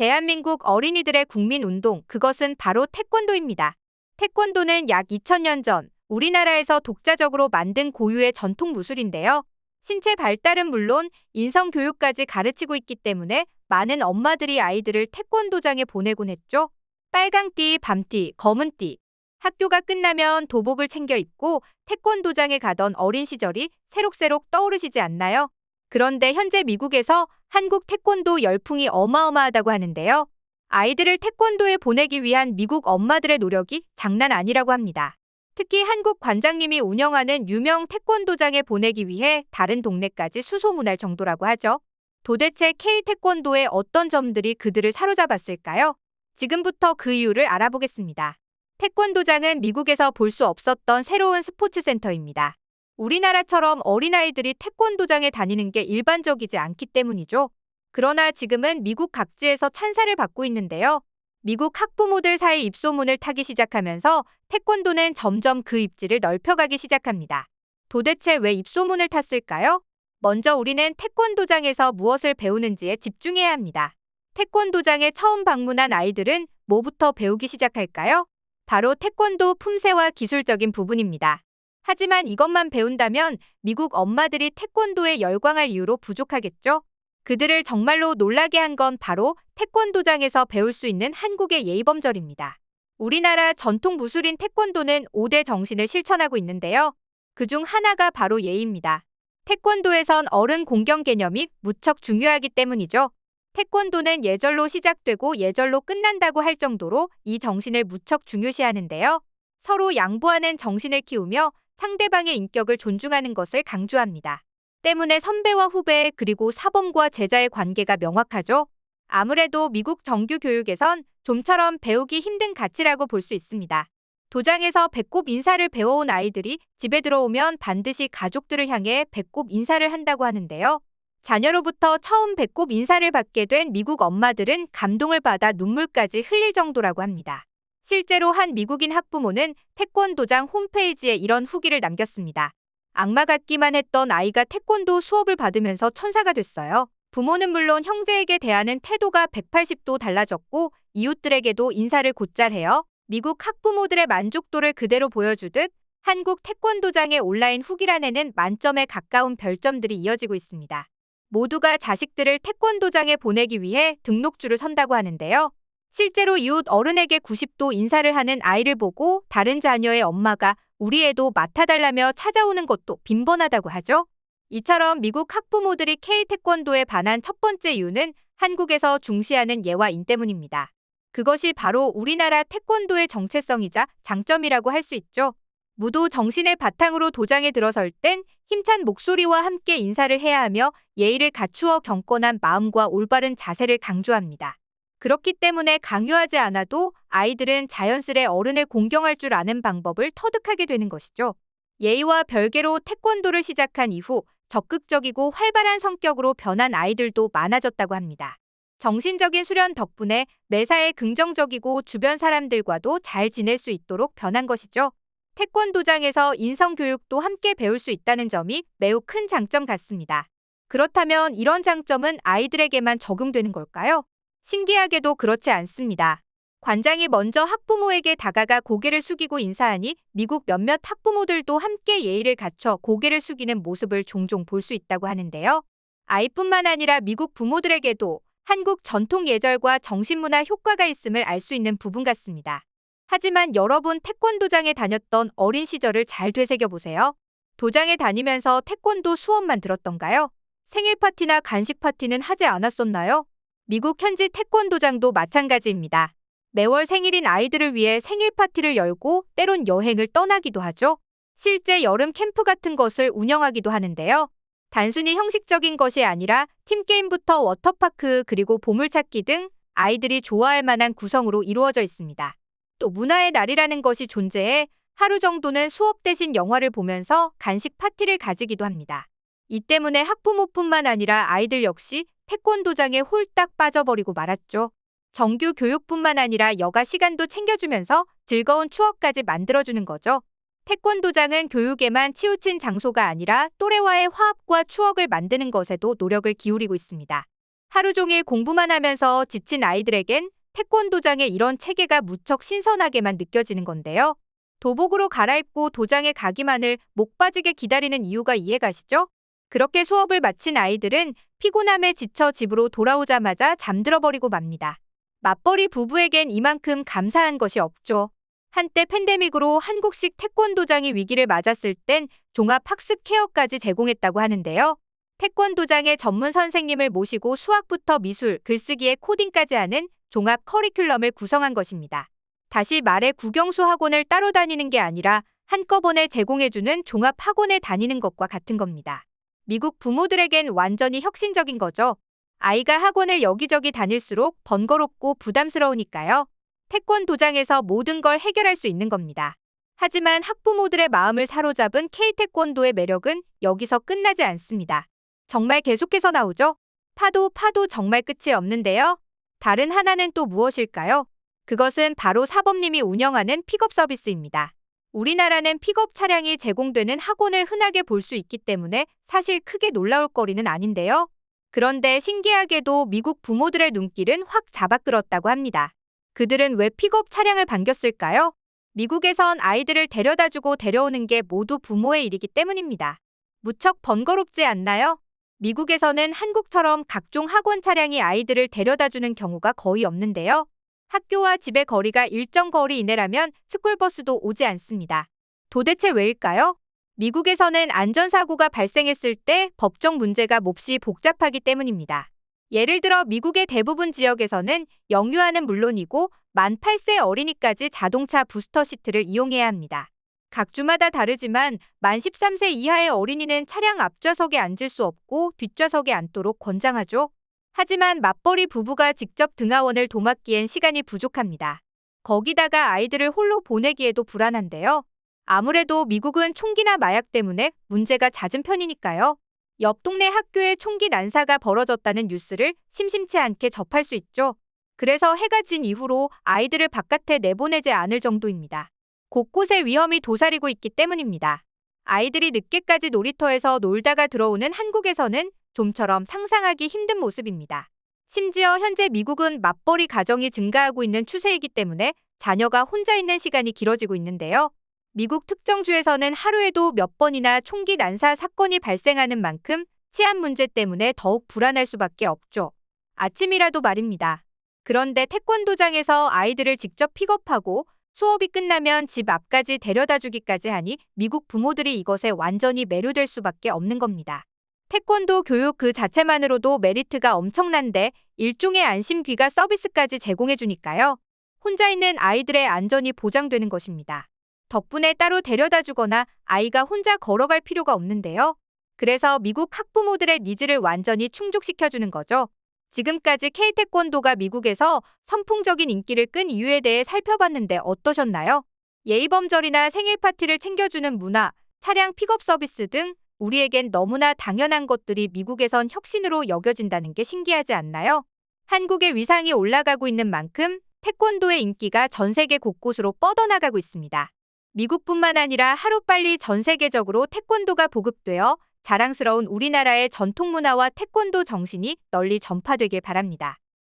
대한민국 어린이들의 국민운동, 그것은 바로 태권도입니다. 태권도는 약 2000년 전 우리나라에서 독자적으로 만든 고유의 전통 무술인데요. 신체 발달은 물론 인성 교육까지 가르치고 있기 때문에 많은 엄마들이 아이들을 태권도장에 보내곤 했죠. 빨강띠, 밤띠, 검은띠. 학교가 끝나면 도복을 챙겨 입고 태권도장에 가던 어린 시절이 새록새록 떠오르시지 않나요? 그런데 현재 미국에서 한국 태권도 열풍이 어마어마하다고 하는데요. 아이들을 태권도에 보내기 위한 미국 엄마들의 노력이 장난 아니라고 합니다. 특히 한국 관장님이 운영하는 유명 태권도장에 보내기 위해 다른 동네까지 수소문할 정도라고 하죠. 도대체 K-태권도의 어떤 점들이 그들을 사로잡았을까요? 지금부터 그 이유를 알아보겠습니다. 태권도장은 미국에서 볼 수 없었던 새로운 스포츠 센터입니다. 우리나라처럼 어린아이들이 태권도장에 다니는 게 일반적이지 않기 때문이죠. 그러나 지금은 미국 각지에서 찬사를 받고 있는데요. 미국 학부모들 사이 입소문을 타기 시작하면서 태권도는 점점 그 입지를 넓혀가기 시작합니다. 도대체 왜 입소문을 탔을까요? 먼저 우리는 태권도장에서 무엇을 배우는지에 집중해야 합니다. 태권도장에 처음 방문한 아이들은 뭐부터 배우기 시작할까요? 바로 태권도 품새와 기술적인 부분입니다. 하지만 이것만 배운다면 미국 엄마들이 태권도에 열광할 이유로 부족하겠죠? 그들을 정말로 놀라게 한 건 바로 태권도장에서 배울 수 있는 한국의 예의범절입니다. 우리나라 전통 무술인 태권도는 5대 정신을 실천하고 있는데요. 그중 하나가 바로 예의입니다. 태권도에선 어른 공경 개념이 무척 중요하기 때문이죠. 태권도는 예절로 시작되고 예절로 끝난다고 할 정도로 이 정신을 무척 중요시하는데요. 서로 양보하는 정신을 키우며 상대방의 인격을 존중하는 것을 강조합니다. 때문에 선배와 후배 그리고 사범과 제자의 관계가 명확하죠. 아무래도 미국 정규 교육에선 좀처럼 배우기 힘든 가치라고 볼 수 있습니다. 도장에서 배꼽 인사를 배워온 아이들이 집에 들어오면 반드시 가족들을 향해 배꼽 인사를 한다고 하는데요. 자녀로부터 처음 배꼽 인사를 받게 된 미국 엄마들은 감동을 받아 눈물까지 흘릴 정도라고 합니다. 실제로 한 미국인 학부모는 태권도장 홈페이지에 이런 후기를 남겼습니다. 악마 같기만 했던 아이가 태권도 수업을 받으면서 천사가 됐어요. 부모는 물론 형제에게 대하는 태도가 180도 달라졌고 이웃들에게도 인사를 곧잘 해요. 미국 학부모들의 만족도를 그대로 보여주듯 한국 태권도장의 온라인 후기란에는 만점에 가까운 별점들이 이어지고 있습니다. 모두가 자식들을 태권도장에 보내기 위해 등록줄을 선다고 하는데요. 실제로 이웃 어른에게 90도 인사를 하는 아이를 보고 다른 자녀의 엄마가 우리 애도 맡아달라며 찾아오는 것도 빈번하다고 하죠. 이처럼 미국 학부모들이 K-태권도에 반한 첫 번째 이유는 한국에서 중시하는 예와 인 때문입니다. 그것이 바로 우리나라 태권도의 정체성이자 장점이라고 할 수 있죠. 무도 정신을 바탕으로 도장에 들어설 땐 힘찬 목소리와 함께 인사를 해야 하며 예의를 갖추어 경건한 마음과 올바른 자세를 강조합니다. 그렇기 때문에 강요하지 않아도 아이들은 자연스레 어른을 공경할 줄 아는 방법을 터득하게 되는 것이죠. 예의와 별개로 태권도를 시작한 이후 적극적이고 활발한 성격으로 변한 아이들도 많아졌다고 합니다. 정신적인 수련 덕분에 매사에 긍정적이고 주변 사람들과도 잘 지낼 수 있도록 변한 것이죠. 태권도장에서 인성교육도 함께 배울 수 있다는 점이 매우 큰 장점 같습니다. 그렇다면 이런 장점은 아이들에게만 적용되는 걸까요? 신기하게도 그렇지 않습니다. 관장이 먼저 학부모에게 다가가 고개를 숙이고 인사하니 미국 몇몇 학부모들도 함께 예의를 갖춰 고개를 숙이는 모습을 종종 볼 수 있다고 하는데요. 아이뿐만 아니라 미국 부모들에게도 한국 전통 예절과 정신문화 효과가 있음을 알 수 있는 부분 같습니다. 하지만 여러분 태권도장에 다녔던 어린 시절을 잘 되새겨보세요. 도장에 다니면서 태권도 수업만 들었던가요? 생일 파티나 간식 파티는 하지 않았었나요? 미국 현지 태권도장도 마찬가지입니다. 매월 생일인 아이들을 위해 생일 파티를 열고 때론 여행을 떠나기도 하죠. 실제 여름 캠프 같은 것을 운영하기도 하는데요. 단순히 형식적인 것이 아니라 팀게임부터 워터파크 그리고 보물찾기 등 아이들이 좋아할 만한 구성으로 이루어져 있습니다. 또 문화의 날이라는 것이 존재해 하루 정도는 수업 대신 영화를 보면서 간식 파티를 가지기도 합니다. 이 때문에 학부모뿐만 아니라 아이들 역시 태권도장에 홀딱 빠져버리고 말았죠. 정규 교육뿐만 아니라 여가 시간도 챙겨주면서 즐거운 추억까지 만들어주는 거죠. 태권도장은 교육에만 치우친 장소가 아니라 또래와의 화합과 추억을 만드는 것에도 노력을 기울이고 있습니다. 하루 종일 공부만 하면서 지친 아이들에겐 태권도장의 이런 체계가 무척 신선하게만 느껴지는 건데요. 도복으로 갈아입고 도장에 가기만을 목 빠지게 기다리는 이유가 이해가시죠? 그렇게 수업을 마친 아이들은 피곤함에 지쳐 집으로 돌아오자마자 잠들어버리고 맙니다. 맞벌이 부부에겐 이만큼 감사한 것이 없죠. 한때 팬데믹으로 한국식 태권도장이 위기를 맞았을 땐 종합학습 케어까지 제공했다고 하는데요. 태권도장의 전문 선생님을 모시고 수학부터 미술, 글쓰기에 코딩까지 하는 종합 커리큘럼을 구성한 것입니다. 다시 말해 국영수 학원을 따로 다니는 게 아니라 한꺼번에 제공해주는 종합 학원에 다니는 것과 같은 겁니다. 미국 부모들에겐 완전히 혁신적인 거죠. 아이가 학원을 여기저기 다닐수록 번거롭고 부담스러우니까요. 태권도장에서 모든 걸 해결할 수 있는 겁니다. 하지만 학부모들의 마음을 사로잡은 K-태권도의 매력은 여기서 끝나지 않습니다. 정말 계속해서 나오죠? 파도 정말 끝이 없는데요. 다른 하나는 또 무엇일까요? 그것은 바로 사범님이 운영하는 픽업 서비스입니다. 우리나라는 픽업 차량이 제공되는 학원을 흔하게 볼 수 있기 때문에 사실 크게 놀라울 거리는 아닌데요. 그런데 신기하게도 미국 부모들의 눈길은 확 잡아끌었다고 합니다. 그들은 왜 픽업 차량을 반겼을까요? 미국에선 아이들을 데려다주고 데려오는 게 모두 부모의 일이기 때문입니다. 무척 번거롭지 않나요? 미국에서는 한국처럼 각종 학원 차량이 아이들을 데려다주는 경우가 거의 없는데요. 학교와 집의 거리가 일정 거리 이내라면 스쿨버스도 오지 않습니다. 도대체 왜일까요? 미국에서는 안전사고가 발생했을 때 법적 문제가 몹시 복잡하기 때문입니다. 예를 들어 미국의 대부분 지역에서는 영유아는 물론이고 만 8세 어린이까지 자동차 부스터 시트를 이용해야 합니다. 각 주마다 다르지만 만 13세 이하의 어린이는 차량 앞좌석에 앉을 수 없고 뒷좌석에 앉도록 권장하죠. 하지만 맞벌이 부부가 직접 등하원을 도맡기엔 시간이 부족합니다. 거기다가 아이들을 홀로 보내기에도 불안한데요. 아무래도 미국은 총기나 마약 때문에 문제가 잦은 편이니까요. 옆 동네 학교에 총기 난사가 벌어졌다는 뉴스를 심심치 않게 접할 수 있죠. 그래서 해가 진 이후로 아이들을 바깥에 내보내지 않을 정도입니다. 곳곳에 위험이 도사리고 있기 때문입니다. 아이들이 늦게까지 놀이터에서 놀다가 들어오는 한국에서는 좀처럼 상상하기 힘든 모습입니다. 심지어 현재 미국은 맞벌이 가정이 증가하고 있는 추세이기 때문에 자녀가 혼자 있는 시간이 길어지고 있는데요. 미국 특정 주에서는 하루에도 몇 번이나 총기 난사 사건이 발생하는 만큼 치안 문제 때문에 더욱 불안할 수밖에 없죠. 아침이라도 말입니다. 그런데 태권도장에서 아이들을 직접 픽업하고 수업이 끝나면 집 앞까지 데려다주기까지 하니 미국 부모들이 이것에 완전히 매료될 수밖에 없는 겁니다. 태권도 교육 그 자체만으로도 메리트가 엄청난데 일종의 안심 귀가 서비스까지 제공해주니까요. 혼자 있는 아이들의 안전이 보장되는 것입니다. 덕분에 따로 데려다주거나 아이가 혼자 걸어갈 필요가 없는데요. 그래서 미국 학부모들의 니즈를 완전히 충족시켜주는 거죠. 지금까지 K-태권도가 미국에서 선풍적인 인기를 끈 이유에 대해 살펴봤는데 어떠셨나요? 예의범절이나 생일 파티를 챙겨주는 문화, 차량 픽업 서비스 등 우리에겐 너무나 당연한 것들이 미국에선 혁신으로 여겨진다는 게 신기하지 않나요? 한국의 위상이 올라가고 있는 만큼 태권도의 인기가 전 세계 곳곳으로 뻗어나가고 있습니다. 미국뿐만 아니라 하루빨리 전 세계적으로 태권도가 보급되어 자랑스러운 우리나라의 전통 문화와 태권도 정신이 널리 전파되길 바랍니다.